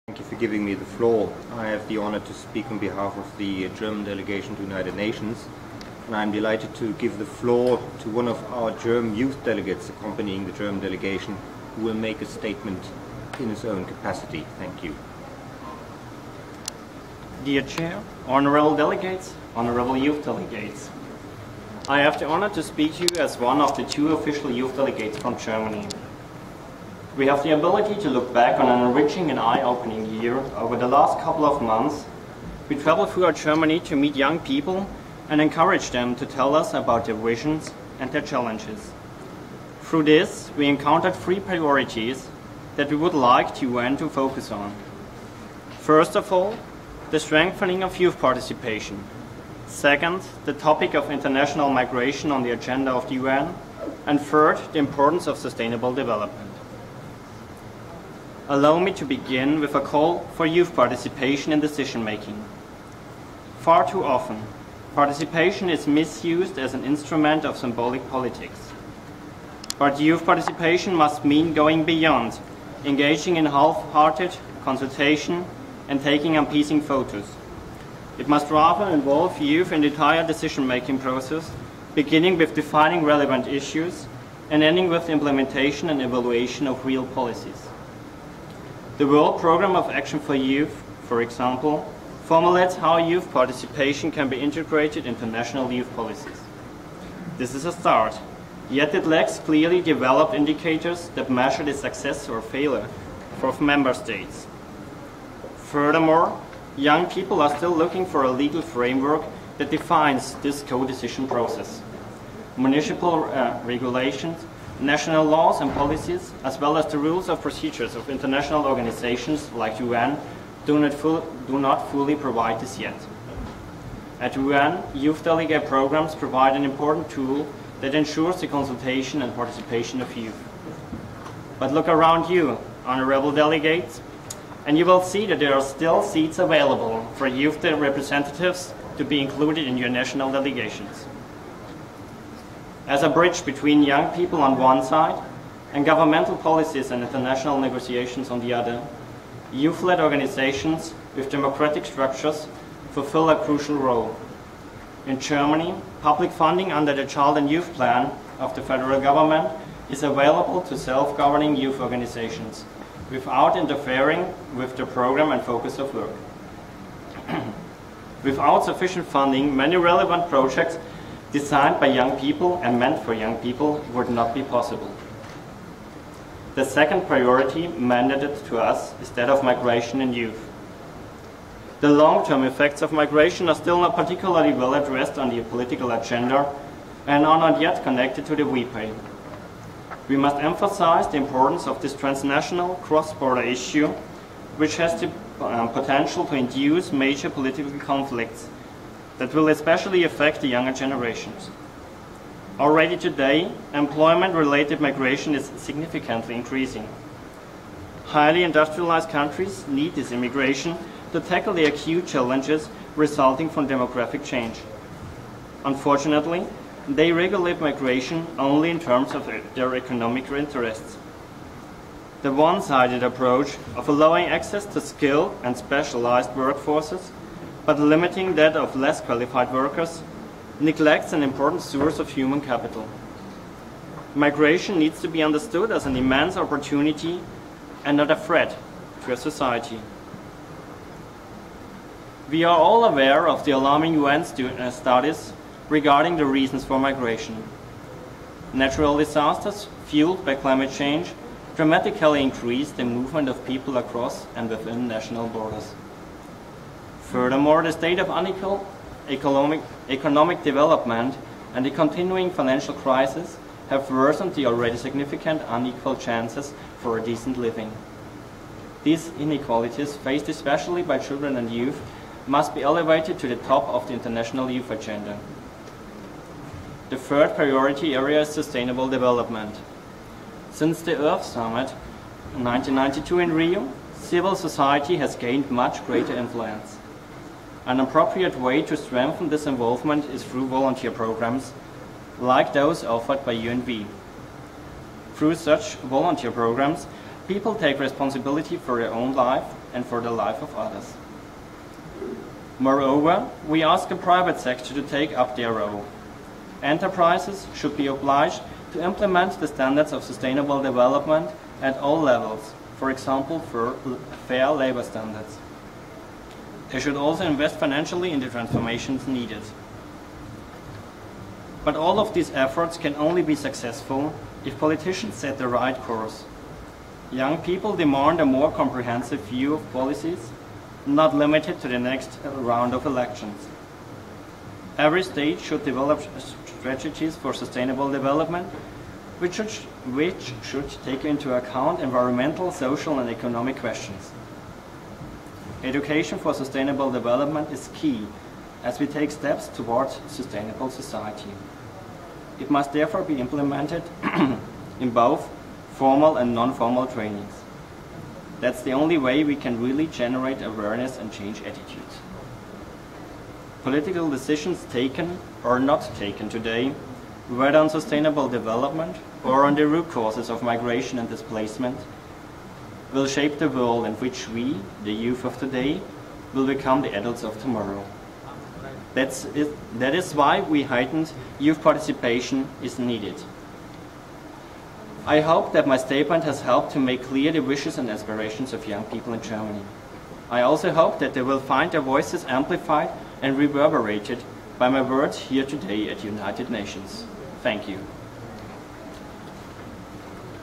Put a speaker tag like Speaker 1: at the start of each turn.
Speaker 1: Thank you for giving me the floor. I have the honor to speak on behalf of the German delegation to the United Nations, and I'm delighted to give the floor to one of our German youth delegates accompanying the German delegation, who will make a statement in his own capacity. Thank you.
Speaker 2: Dear Chair, honorable delegates, honorable youth delegates, I have the honor to speak to you as one of the two official youth delegates from Germany. We have the ability to look back on an enriching and eye-opening year. Over the last couple of months, we traveled throughout Germany to meet young people and encourage them to tell us about their visions and their challenges. Through this, we encountered three priorities that we would like the UN to focus on. First of all, the strengthening of youth participation. Second, the topic of international migration on the agenda of the UN. And third, the importance of sustainable development. Allow me to begin with a call for youth participation in decision-making. Far too often, participation is misused as an instrument of symbolic politics. But youth participation must mean going beyond, engaging in half-hearted consultation and taking unpleasing photos. It must rather involve youth in the entire decision-making process, beginning with defining relevant issues and ending with the implementation and evaluation of real policies. The World Programme of Action for Youth, for example, formulates how youth participation can be integrated into national youth policies. This is a start, yet it lacks clearly developed indicators that measure the success or failure of member states. Furthermore, young people are still looking for a legal framework that defines this co-decision process. Municipal regulations, national laws and policies, as well as the rules of procedures of international organizations like UN, do not fully provide this yet. At UN, youth delegate programs provide an important tool that ensures the consultation and participation of youth. But look around you, honorable delegates, and you will see that there are still seats available for youth representatives to be included in your national delegations. As a bridge between young people on one side and governmental policies and international negotiations on the other, youth-led organizations with democratic structures fulfill a crucial role. In Germany, public funding under the Child and Youth Plan of the federal government is available to self-governing youth organizations without interfering with the program and focus of work. Without sufficient funding, many relevant projects designed by young people and meant for young people would not be possible. The second priority mandated to us is that of migration and youth. The long-term effects of migration are still not particularly well addressed on the political agenda and are not yet connected to the WIPO. We must emphasize the importance of this transnational cross-border issue, which has the potential to induce major political conflicts that will especially affect the younger generations. Already today, employment-related migration is significantly increasing. Highly industrialized countries need this immigration to tackle the acute challenges resulting from demographic change. Unfortunately, they regulate migration only in terms of their economic interests. The one-sided approach of allowing access to skilled and specialized workforces but limiting that of less qualified workers, neglects an important source of human capital. Migration needs to be understood as an immense opportunity and not a threat to a society. We are all aware of the alarming UN studies regarding the reasons for migration. Natural disasters fueled by climate change dramatically increase the movement of people across and within national borders. Furthermore, the state of unequal economic development and the continuing financial crisis have worsened the already significant unequal chances for a decent living. These inequalities, faced especially by children and youth, must be elevated to the top of the international youth agenda. The third priority area is sustainable development. Since the Earth Summit in 1992 in Rio, civil society has gained much greater influence. An appropriate way to strengthen this involvement is through volunteer programs, like those offered by UNV. Through such volunteer programs, people take responsibility for their own life and for the life of others. Moreover, we ask the private sector to take up their role. Enterprises should be obliged to implement the standards of sustainable development at all levels, for example, for fair labor standards. They should also invest financially in the transformations needed. But all of these efforts can only be successful if politicians set the right course. Young people demand a more comprehensive view of policies, not limited to the next round of elections. Every state should develop strategies for sustainable development, which should take into account environmental, social, and economic questions. Education for sustainable development is key as we take steps towards sustainable society. It must therefore be implemented in both formal and non-formal trainings. That's the only way we can really generate awareness and change attitudes. Political decisions taken or not taken today, whether on sustainable development or on the root causes of migration and displacement, will shape the world in which we, the youth of today, will become the adults of tomorrow. That is why heightened youth participation is needed. I hope that my statement has helped to make clear the wishes and aspirations of young people in Germany. I also hope that they will find their voices amplified and reverberated by my words here today at United Nations. Thank you.